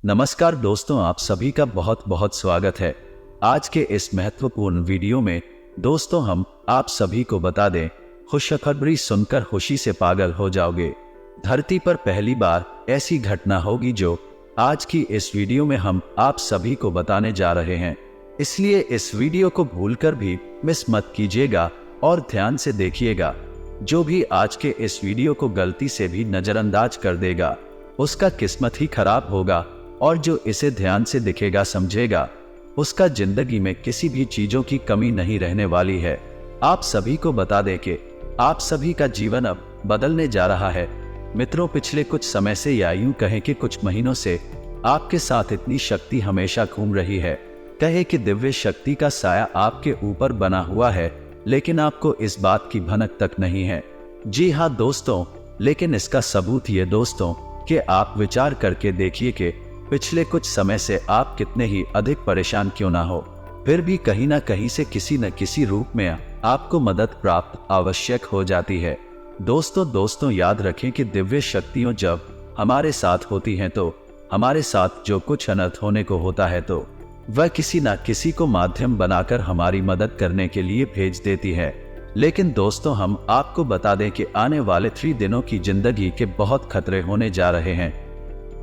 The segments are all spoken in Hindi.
नमस्कार दोस्तों, आप सभी का बहुत बहुत स्वागत है। आज के इस महत्वपूर्ण वीडियो में दोस्तों हम आप सभी को बता दें, खुशखबरी सुनकर खुशी से पागल हो जाओगे। धरती पर पहली बार ऐसी घटना होगी जो आज की इस वीडियो में हम आप सभी को बताने जा रहे हैं। इसलिए इस वीडियो को भूलकर भी मिस मत कीजिएगा और ध्यान से देखिएगा। जो भी आज के इस वीडियो को गलती से भी नजरअंदाज कर देगा उसका किस्मत ही खराब होगा, और जो इसे ध्यान से दिखेगा समझेगा उसका जिंदगी में किसी भी चीजों की कमी नहीं रहने वाली है। आप सभी को बता दें कि आप सभी का जीवन अब बदलने जा रहा है। मित्रों, पिछले कुछ समय से या यूं कहें कि कुछ महीनों से आपके साथ इतनी शक्ति हमेशा घूम रही है। कहे कि दिव्य शक्ति का साया आपके ऊपर बना हुआ है, लेकिन आपको इस बात की भनक तक नहीं है। जी हाँ दोस्तों, लेकिन इसका सबूत ये दोस्तों कि आप विचार करके देखिए कि पिछले कुछ समय से आप कितने ही अधिक परेशान क्यों ना हो, फिर भी कहीं ना कहीं से किसी न किसी रूप में आपको मदद प्राप्त आवश्यक हो जाती है। दोस्तों याद रखें कि दिव्य शक्तियों जब हमारे साथ होती हैं तो हमारे साथ जो कुछ अनर्थ होने को होता है तो वह किसी न किसी को माध्यम बनाकर हमारी मदद करने के लिए भेज देती है। लेकिन दोस्तों हम आपको बता दें कि आने वाले 3 दिनों की जिंदगी के बहुत खतरे होने जा रहे हैं।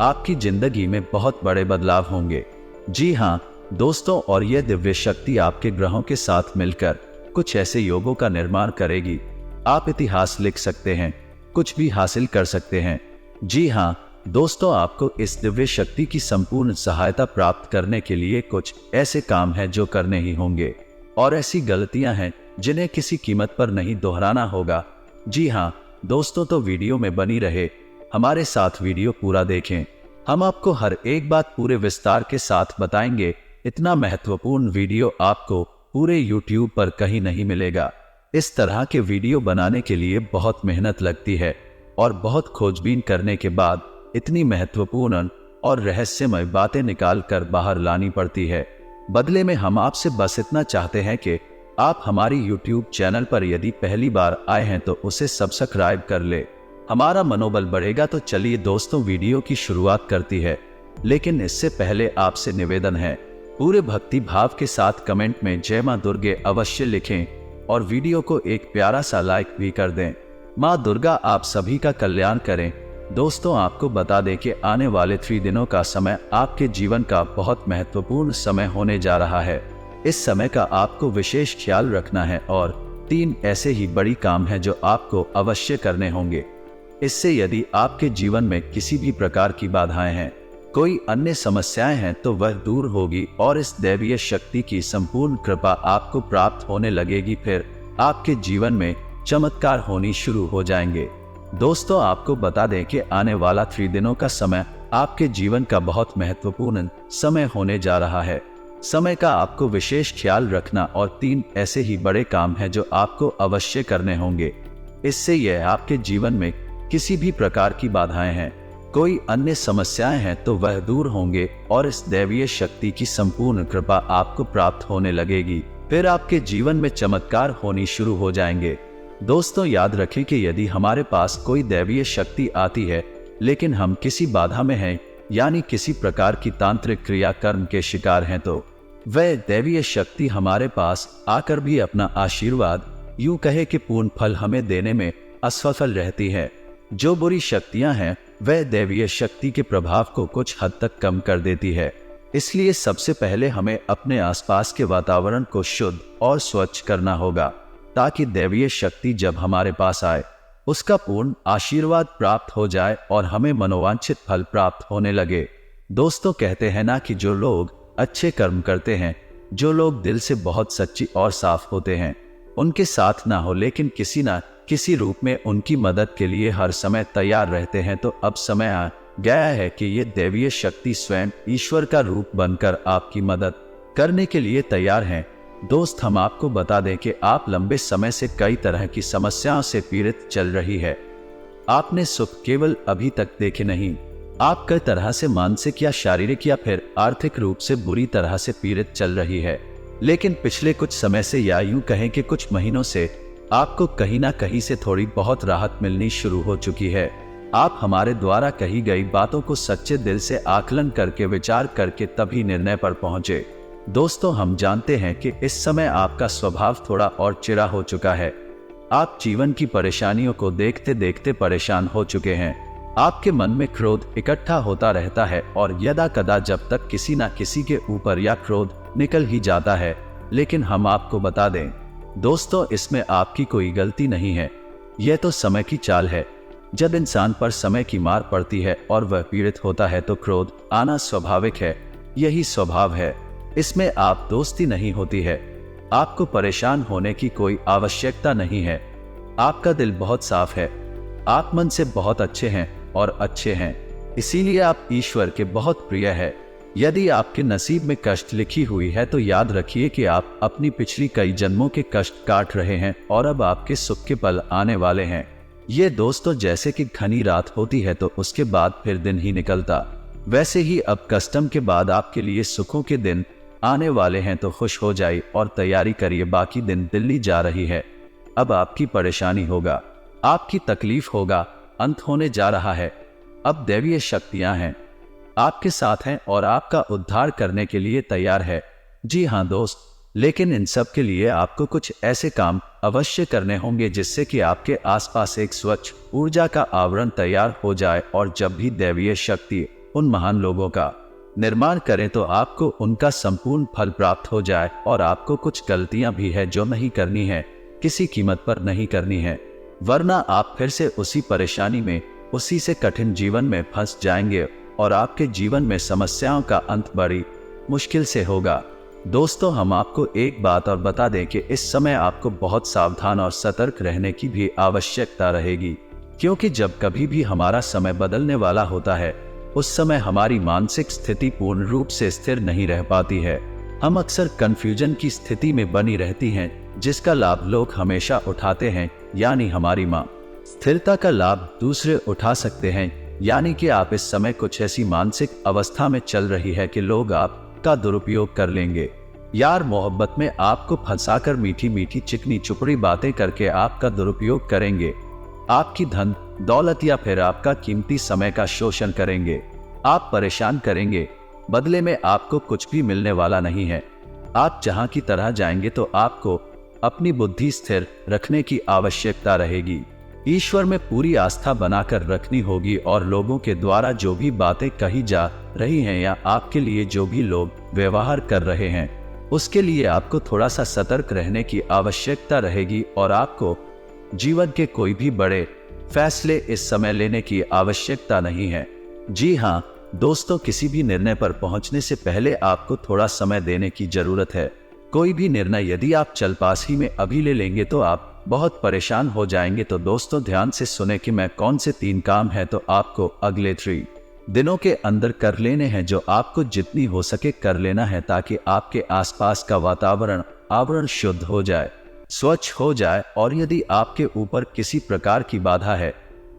आपकी जिंदगी में बहुत बड़े बदलाव होंगे। जी हाँ दोस्तों, और यह दिव्य शक्ति आपके ग्रहों के साथ मिलकर कुछ ऐसे योगों का निर्माण करेगी। आप इतिहास लिख सकते हैं, कुछ भी हासिल कर सकते हैं। जी हाँ दोस्तों, आपको इस दिव्य शक्ति की संपूर्ण सहायता प्राप्त करने के लिए कुछ ऐसे काम हैं जो करने ही होंगे, और ऐसी गलतियां हैं जिन्हें किसी कीमत पर नहीं दोहराना होगा। जी हाँ दोस्तों, तो वीडियो में बनी रहे, हमारे साथ वीडियो पूरा देखें। हम आपको हर एक बात पूरे विस्तार के साथ बताएंगे। इतना महत्वपूर्ण वीडियो आपको पूरे YouTube पर कहीं नहीं मिलेगा। इस तरह के वीडियो बनाने के लिए बहुत मेहनत लगती है और बहुत खोजबीन करने के बाद इतनी महत्वपूर्ण और रहस्यमय बातें निकाल कर बाहर लानी पड़ती है। बदले में हम आपसे बस इतना चाहते हैं कि आप हमारी YouTube चैनल पर यदि पहली बार आए हैं तो उसे सब्सक्राइब कर ले। हमारा मनोबल बढ़ेगा। तो चलिए दोस्तों वीडियो की शुरुआत करती है, लेकिन इससे पहले आपसे निवेदन है, पूरे भक्ति भाव के साथ कमेंट में जय मां दुर्गे अवश्य लिखें और वीडियो को एक प्यारा सा लाइक भी कर दें। मां दुर्गा आप सभी का कल्याण करें। दोस्तों आपको बता दें कि आने वाले 3 दिनों का समय आपके जीवन का बहुत महत्वपूर्ण समय होने जा रहा है। इस समय का आपको विशेष ख्याल रखना है और 3 ऐसे ही बड़ी काम हैं जो आपको अवश्य करने होंगे। इससे यदि आपके जीवन में किसी भी प्रकार की बाधाएं हैं, कोई अन्य समस्याएं हैं तो वह दूर होगी और इस दैवीय शक्ति की संपूर्ण कृपा आपको प्राप्त होने लगेगी। फिर आपके जीवन में चमत्कार होनी शुरू हो जाएंगे। दोस्तों आपको बता दें कि आने वाला 3 दिनों का समय आपके जीवन का बहुत महत्वपूर्ण समय होने जा रहा है। समय का आपको विशेष ख्याल रखना और 3 ऐसे ही बड़े काम हैं जो आपको अवश्य करने होंगे। इससे यह आपके जीवन में किसी भी प्रकार की बाधाएं हैं, कोई अन्य समस्याएं हैं तो वह दूर होंगे और इस दैवीय शक्ति की संपूर्ण कृपा आपको प्राप्त होने लगेगी। फिर आपके जीवन में चमत्कार होनी शुरू हो जाएंगे। दोस्तों याद रखें कि यदि हमारे पास कोई दैवीय शक्ति आती है लेकिन हम किसी बाधा में हैं, यानी किसी प्रकार की तांत्रिक क्रियाकर्म के शिकार हैं, तो वह दैवीय शक्ति हमारे पास आकर भी अपना आशीर्वाद यूं कहे कि पूर्ण फल हमें देने में असफल रहती है। जो बुरी शक्तियां हैं वह दैवीय शक्ति के प्रभाव को कुछ हद तक कम कर देती है। इसलिए सबसे पहले हमें अपने आसपास के वातावरण को शुद्ध और स्वच्छ करना होगा, ताकि दैवीय शक्ति जब हमारे पास आए उसका पूर्ण आशीर्वाद प्राप्त हो जाए और हमें मनोवांछित फल प्राप्त होने लगे। दोस्तों कहते हैं ना कि जो लोग अच्छे कर्म करते हैं, जो लोग दिल से बहुत सच्ची और साफ होते हैं, उनके साथ ना हो लेकिन किसी ना किसी रूप में उनकी मदद के लिए हर समय तैयार रहते हैं। तो अब समय आ गया है कि ये दैवीय शक्ति स्वयं ईश्वर का रूप बनकर आपकी मदद करने के लिए तैयार हैं। दोस्त हम आपको बता दें कि आप लंबे समय से कई तरह की समस्याओं से पीड़ित चल रही है। आपने सुख केवल अभी तक देखे नहीं, आप कई तरह से मानसिक या शारीरिक या फिर आर्थिक रूप से बुरी तरह से पीड़ित चल रही है। लेकिन पिछले कुछ समय से या यूं कहें कि कुछ महीनों से आपको कहीं ना कहीं से थोड़ी बहुत राहत मिलनी शुरू हो चुकी है। आप हमारे द्वारा कही गई बातों को सच्चे दिल से आकलन करके विचार करके तभी निर्णय पर पहुंचे। दोस्तों, हम जानते हैं कि इस समय आपका स्वभाव थोड़ा और चिढ़ा हो चुका है। आप जीवन की परेशानियों को देखते देखते परेशान हो चुके हैं। आपके मन में क्रोध इकट्ठा होता रहता है और यदा कदा जब तक किसी न किसी के ऊपर या क्रोध निकल ही जाता है। लेकिन हम आपको बता दें दोस्तों, इसमें आपकी कोई गलती नहीं है। यह तो समय की चाल है। जब इंसान पर समय की मार पड़ती है और वह पीड़ित होता है तो क्रोध आना स्वाभाविक है। यही स्वभाव है, इसमें आप दोस्ती नहीं होती है। आपको परेशान होने की कोई आवश्यकता नहीं है। आपका दिल बहुत साफ है, आप मन से बहुत अच्छे हैं और अच्छे हैं, इसीलिए आप ईश्वर के बहुत प्रिय है। यदि आपके नसीब में कष्ट लिखी हुई है तो याद रखिए कि आप अपनी पिछली कई जन्मों के कष्ट काट रहे हैं और अब आपके सुख के पल आने वाले हैं। ये दोस्तों जैसे कि घनी रात होती है तो उसके बाद फिर दिन ही निकलता, वैसे ही अब कष्टम के बाद आपके लिए सुखों के दिन आने वाले हैं। तो खुश हो जाइए और तैयारी करिए, बाकी दिन दिल्ली जा रही है। अब आपकी परेशानी होगा, आपकी तकलीफ होगा, अंत होने जा रहा है। अब दैवीय शक्तियां हैं, आपके साथ हैं और आपका उद्धार करने के लिए तैयार है। जी हाँ दोस्त, लेकिन इन सब के लिए आपको कुछ ऐसे काम अवश्य करने होंगे जिससे कि आपके आसपास एक स्वच्छ ऊर्जा का आवरण तैयार हो जाए और जब भी दैवीय शक्ति उन महान लोगों का निर्माण करें तो आपको उनका संपूर्ण फल प्राप्त हो जाए। और आपको कुछ गलतियां भी है जो नहीं करनी है, किसी कीमत पर नहीं करनी है, वरना आप फिर से उसी परेशानी में, उसी से कठिन जीवन में फंस जाएंगे और आपके जीवन में समस्याओं का अंत बड़ी मुश्किल से होगा। दोस्तों, हम आपको एक बात और बता दें कि इस समय आपको बहुत सावधान और सतर्क रहने की भी आवश्यकता रहेगी, क्योंकि जब कभी भी हमारा समय बदलने वाला होता है उस समय हमारी मानसिक स्थिति पूर्ण रूप से स्थिर नहीं रह पाती है। हम अक्सर कंफ्यूजन की स्थिति में बनी रहती हैं, जिसका लाभ लोग हमेशा उठाते हैं, यानी हमारी मां स्थिरता का लाभ दूसरे उठा सकते हैं। यानी कि आप इस समय कुछ ऐसी मानसिक अवस्था में चल रही है कि लोग आपका दुरुपयोग कर लेंगे। यार मोहब्बत में आपको फंसाकर मीठी मीठी चिकनी चुपड़ी बातें करके आपका दुरुपयोग करेंगे, आपकी धन दौलत या फिर आपका कीमती समय का शोषण करेंगे, आप परेशान करेंगे। बदले में आपको कुछ भी मिलने वाला नहीं है। आप जहां की तरह जाएंगे तो आपको अपनी बुद्धि स्थिर रखने की आवश्यकता रहेगी। ईश्वर में पूरी आस्था बनाकर रखनी होगी और लोगों के द्वारा जो भी बातें कही जा रही हैं या आपके लिए जो भी लोग व्यवहार कर रहे हैं उसके लिए आपको थोड़ा सा सतर्क रहने की आवश्यकता रहेगी और आपको जीवन के कोई भी बड़े फैसले इस समय लेने की आवश्यकता नहीं है। जी हाँ दोस्तों, किसी भी निर्णय पर पहुंचने से पहले आपको थोड़ा समय देने की जरूरत है। कोई भी निर्णय यदि आप चलपास ही में अभी ले लेंगे तो आप बहुत परेशान हो जाएंगे। तो दोस्तों ध्यान से सुने कि मैं कौन से 3 काम है तो आपको अगले 3 दिनों के अंदर कर लेने हैं, जो आपको जितनी हो सके कर लेना है, ताकि आपके आसपास का वातावरण आवरण शुद्ध हो जाए, स्वच्छ हो जाए। और यदि आपके ऊपर किसी प्रकार की बाधा है,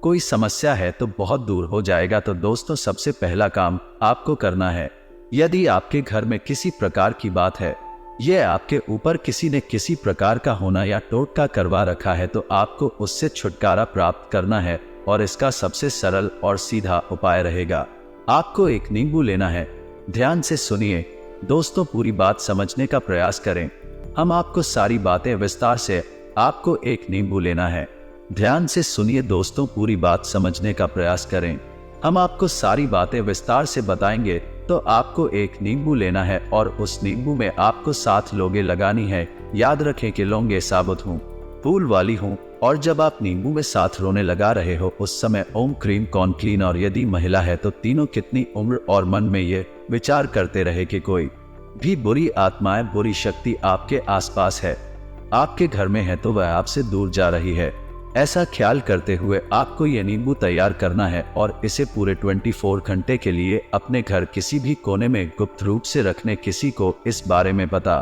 कोई समस्या है तो बहुत दूर हो जाएगा। तो दोस्तों सबसे पहला काम आपको करना है, यदि आपके घर में किसी प्रकार की बात है, यह आपके ऊपर किसी ने किसी प्रकार का होना या टोटका करवा रखा है, तो आपको उससे छुटकारा प्राप्त करना है। और इसका सबसे सरल और सीधा उपाय रहेगा, आपको एक नींबू लेना है। ध्यान से सुनिए दोस्तों, पूरी बात समझने का प्रयास करें। हम आपको सारी बातें विस्तार से, आपको एक नींबू लेना है। ध्यान से सुनिए दोस्तों, पूरी बात समझने का प्रयास करें। हम आपको सारी बातें विस्तार से बताएंगे। तो आपको एक नींबू लेना है और उस नींबू में आपको 7 लौंगे लगानी है। याद रखें कि लौंगे साबुत हूँ, फूल वाली हूँ। और जब आप नींबू में 7 रोने लगा रहे हो उस समय ओम क्रीम कौन क्लीन, और यदि महिला है तो तीनों कितनी उम्र, और मन में ये विचार करते रहे कि कोई भी बुरी आत्माएं, बुरी शक्ति आपके आसपास है, आपके घर में है तो वह आपसे दूर जा रही है। ऐसा ख्याल करते हुए आपको ये नींबू तैयार करना है और इसे पूरे 24 घंटे के लिए अपने घर किसी भी कोने में गुप्त रूप से रखने। किसी को इस बारे में पता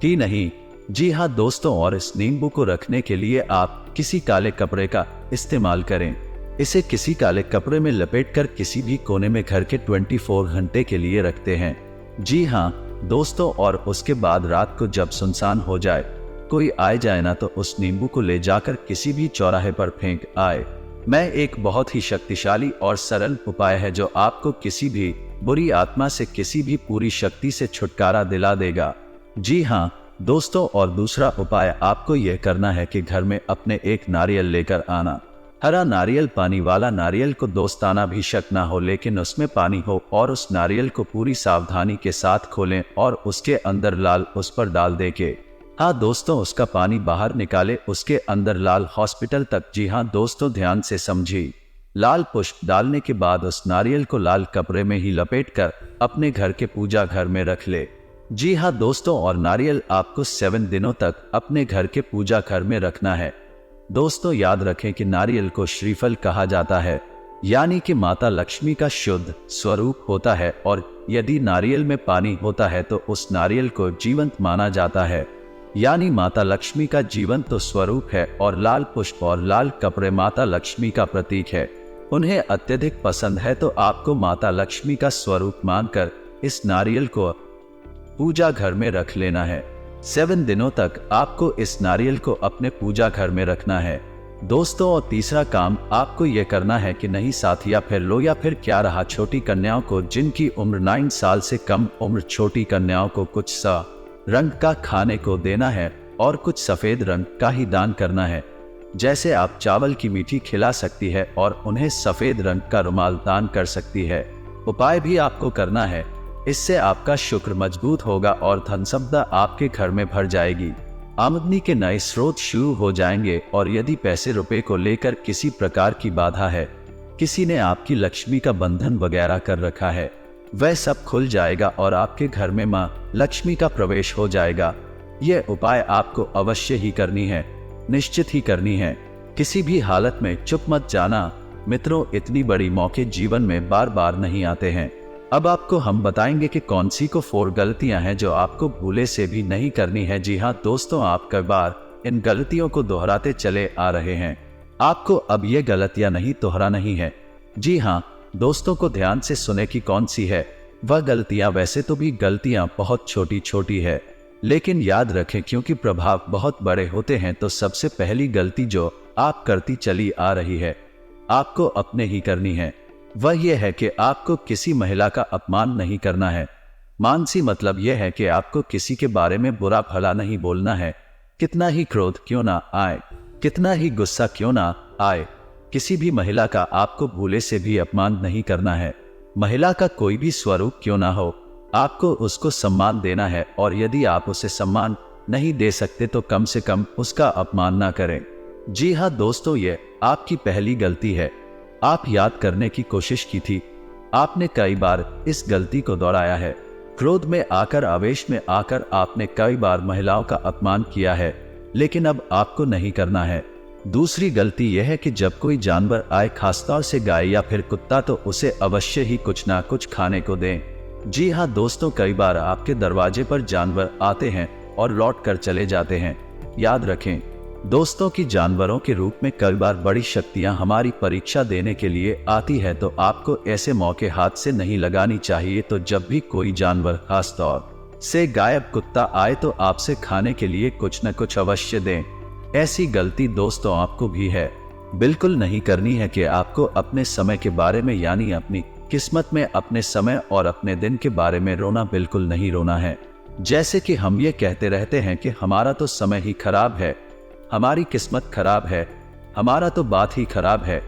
ही नहीं। जी हाँ दोस्तों, और इस नींबू को रखने के लिए आप किसी काले कपड़े का इस्तेमाल करें। इसे किसी काले कपड़े में लपेटकर किसी भी कोने में घर के 24 घंटे के लिए रखते हैं। जी हाँ दोस्तों, और उसके बाद रात को जब सुनसान हो जाए, कोई आए जाए ना, तो उस नींबू को ले जाकर किसी भी चौराहे पर फेंक आए। मैं एक बहुत ही शक्तिशाली और सरल उपाय है जो आपको किसी भी बुरी आत्मा से, किसी भी पूरी शक्ति से छुटकारा दिला देगा। जी हाँ दोस्तों, और दूसरा उपाय आपको यह करना है कि घर में अपने एक नारियल लेकर आना। हरा नारियल, पानी वाला नारियल को दोस्ताना भी शक ना हो, लेकिन उसमें पानी हो, और उस नारियल को पूरी सावधानी के साथ खोलें और उसके अंदर लाल उस पर डाल दे के, हाँ दोस्तों, उसका पानी बाहर निकाले, उसके अंदर लाल हॉस्पिटल तक। जी हाँ दोस्तों, ध्यान से समझिए। लाल पुष्प डालने के बाद उस नारियल को लाल कपड़े में ही लपेटकर अपने घर के पूजा घर में रख ले। जी हाँ दोस्तों, और नारियल आपको 7 दिनों तक अपने घर के पूजा घर में रखना है। दोस्तों याद रखें कि नारियल को श्रीफल कहा जाता है, यानी कि माता लक्ष्मी का शुद्ध स्वरूप होता है, और यदि नारियल में पानी होता है तो उस नारियल को जीवंत माना जाता है, यानी माता लक्ष्मी का जीवंत स्वरूप है। और लाल पुष्प और लाल कपड़े माता लक्ष्मी का प्रतीक है, उन्हें अत्यधिक पसंद है, तो आपको माता लक्ष्मी का स्वरूप मानकर इस नारियल को पूजा घर में रख लेना है। 7 दिनों तक आपको इस नारियल को अपने पूजा घर में रखना है दोस्तों। और तीसरा काम आपको यह करना है कि नहीं साथ या फिर लो या फिर क्या रहा, छोटी कन्याओं को जिनकी उम्र 9 साल से कम उम्र, छोटी कन्याओं को कुछ सा रंग का खाने को देना है और कुछ सफेद रंग का ही दान करना है। जैसे आप चावल की मीठी खिला सकती है और उन्हें सफेद रंग का रुमाल दान कर सकती है। उपाय भी आपको करना है, इससे आपका शुक्र मजबूत होगा और धन संपदा आपके घर में भर जाएगी। आमदनी के नए स्रोत शुरू हो जाएंगे, और यदि पैसे रुपए को लेकर किसी प्रकार की बाधा है, किसी ने आपकी लक्ष्मी का बंधन वगैरह कर रखा है, वह सब खुल जाएगा और आपके घर में मां लक्ष्मी का प्रवेश हो जाएगा। यह उपाय आपको अवश्य ही करनी है, निश्चित ही करनी है। किसी भी हालत में चुप मत जाना मित्रों, इतनी बड़ी मौके जीवन में बार बार नहीं आते हैं। अब आपको हम बताएंगे कि कौन सी को 4 गलतियां हैं जो आपको भूले से भी नहीं करनी है। जी हाँ दोस्तों, आप कई बार इन गलतियों को दोहराते चले आ रहे हैं, आपको अब ये गलतियां नहीं दोहराना नहीं है। जी हाँ दोस्तों, को ध्यान से सुने कि कौन सी है वह गलतियां। वैसे तो भी गलतियां बहुत छोटी छोटी है, लेकिन याद रखें क्योंकि प्रभाव बहुत बड़े होते हैं, तो सबसे पहली गलती जो आप करती चली आ रही है, आपको अपने ही करनी है। वह यह है कि आपको किसी महिला का अपमान नहीं करना है। मानसी मतलब यह है कि आपको किसी के बारे में बुरा भला नहीं बोलना है, कितना ही क्रोध क्यों ना आए, कितना ही गुस्सा क्यों ना आए। किसी भी महिला का आपको भूले से भी अपमान नहीं करना है। महिला का कोई भी स्वरूप क्यों ना हो, आपको उसको सम्मान देना है, और यदि आप उसे सम्मान नहीं दे सकते तो कम से कम उसका अपमान ना करें। जी हाँ दोस्तों, यह आपकी पहली गलती है। आप याद करने की कोशिश की थी, आपने कई बार इस गलती को दोहराया है। क्रोध में आकर, आवेश में आकर आपने कई बार महिलाओं का अपमान किया है, लेकिन अब आपको नहीं करना है। दूसरी गलती यह है कि जब कोई जानवर आए, खासतौर से गाय या फिर कुत्ता, तो उसे अवश्य ही कुछ ना कुछ खाने को दें। जी हाँ दोस्तों, कई बार आपके दरवाजे पर जानवर आते हैं और लौट कर चले जाते हैं। याद रखें दोस्तों कि जानवरों के रूप में कई बार बड़ी शक्तियां हमारी परीक्षा देने के लिए आती है, तो आपको ऐसे मौके हाथ से नहीं लगानी चाहिए। तो जब भी कोई जानवर, खास तौर से गायब कुत्ता आए, तो आपसे खाने के लिए कुछ न कुछ अवश्य दें। ऐसी गलती दोस्तों आपको भी है, बिल्कुल नहीं करनी है कि आपको अपने समय के बारे में, यानी अपनी किस्मत में, अपने समय और अपने दिन के बारे में रोना बिल्कुल नहीं रोना है। जैसे कि हम ये कहते रहते हैं कि हमारा तो समय ही खराब है, हमारी किस्मत खराब है, हमारा तो बात ही खराब है।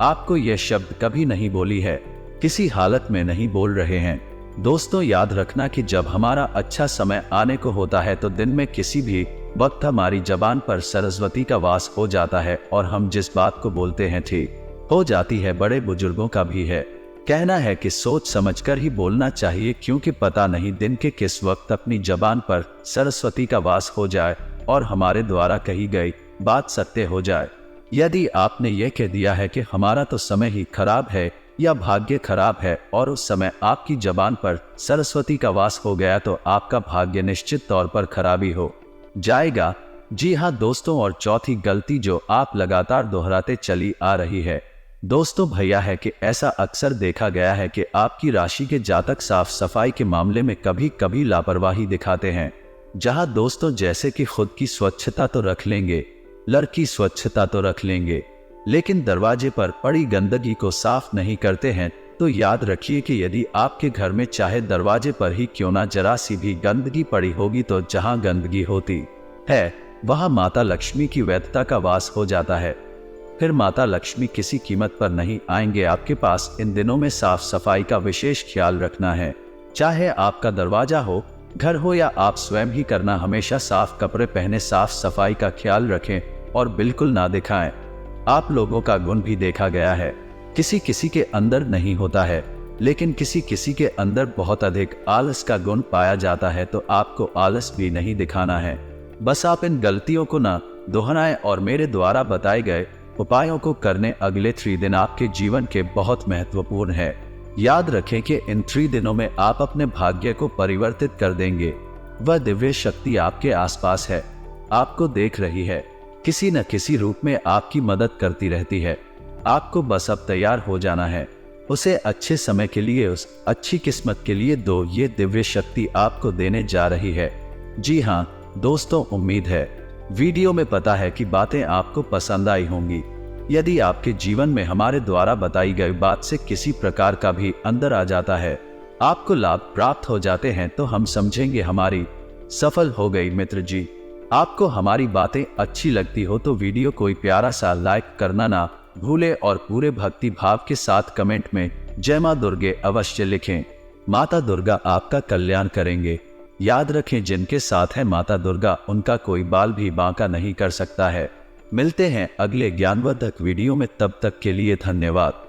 आपको यह शब्द कभी नहीं बोली है, किसी हालत में नहीं बोल रहे हैं। दोस्तों याद रखना कि जब हमारा अच्छा समय आने को होता है, तो दिन में किसी भी वक्त हमारी जबान पर सरस्वती का वास हो जाता है, और हम जिस बात को बोलते हैं ठीक हो जाती है। बड़े बुजुर्गों का भी है कहना है कि सोच समझकर ही बोलना चाहिए, क्योंकि पता नहीं दिन के किस वक्त अपनी जबान पर सरस्वती का वास हो जाए और हमारे द्वारा कही गई बात सत्य हो जाए। यदि आपने ये कह दिया है कि हमारा तो समय ही खराब है या भाग्य खराब है, और उस समय आपकी जबान पर सरस्वती का वास हो गया, तो आपका भाग्य निश्चित तौर पर खराबी हो जाएगा। जी हाँ दोस्तों, और चौथी गलती जो आप लगातार दोहराते चली आ रही है दोस्तों भैया है कि ऐसा अक्सर देखा गया है कि आपकी राशि के जातक साफ सफाई के मामले में कभी कभी लापरवाही दिखाते हैं। जहां दोस्तों जैसे कि खुद की स्वच्छता तो रख लेंगे, लड़की स्वच्छता तो रख लेंगे, लेकिन दरवाजे पर पड़ी गंदगी को साफ नहीं करते हैं तो याद रखिए कि यदि आपके घर में चाहे दरवाजे पर ही क्यों ना जरा सी भी गंदगी पड़ी होगी तो जहां गंदगी होती है वहां माता लक्ष्मी की वैधता का वास हो जाता है। फिर माता लक्ष्मी किसी कीमत पर नहीं आएंगे आपके पास। इन दिनों में साफ सफाई का विशेष ख्याल रखना है, चाहे आपका दरवाजा हो, घर हो या आप स्वयं ही करना। हमेशा साफ कपड़े पहने, साफ सफाई का ख्याल रखें और बिल्कुल ना दिखाएं। आप लोगों का गुण भी देखा गया है, किसी किसी के अंदर नहीं होता है, लेकिन किसी किसी के अंदर बहुत अधिक आलस का गुण पाया जाता है। तो आपको आलस भी नहीं दिखाना है, बस आप इन गलतियों को ना दोहराएं और मेरे द्वारा बताए गए उपायों को करने। अगले 3 दिन आपके जीवन के बहुत महत्वपूर्ण है। याद रखें कि इन 3 दिनों में आप अपने भाग्य को परिवर्तित कर देंगे। वह दिव्य शक्ति आपके आसपास है, आपको देख रही है, किसी न किसी रूप में आपकी मदद करती रहती है। आपको बस अब तैयार हो जाना है उसे अच्छे समय के लिए, उस अच्छी किस्मत के लिए। ये दिव्य शक्ति आपको देने जा रही है। जी हाँ दोस्तों, उम्मीद है वीडियो में पता है कि बातें आपको पसंद आई होंगी। यदि आपके जीवन में हमारे द्वारा बताई गई बात से किसी प्रकार का भी अंदर आ जाता है, आपको लाभ प्राप्त हो जाते हैं, तो हम समझेंगे हमारी सफल हो गई। मित्र जी, आपको हमारी बातें अच्छी लगती हो तो वीडियो कोई प्यारा सा लाइक करना ना भूले और पूरे भक्ति भाव के साथ कमेंट में जय मां दुर्गे अवश्य लिखें। माता दुर्गा आपका कल्याण करेंगे। याद रखें, जिनके साथ है माता दुर्गा उनका कोई बाल भी बांका नहीं कर सकता है। मिलते हैं अगले ज्ञानवर्धक वीडियो में, तब तक के लिए धन्यवाद।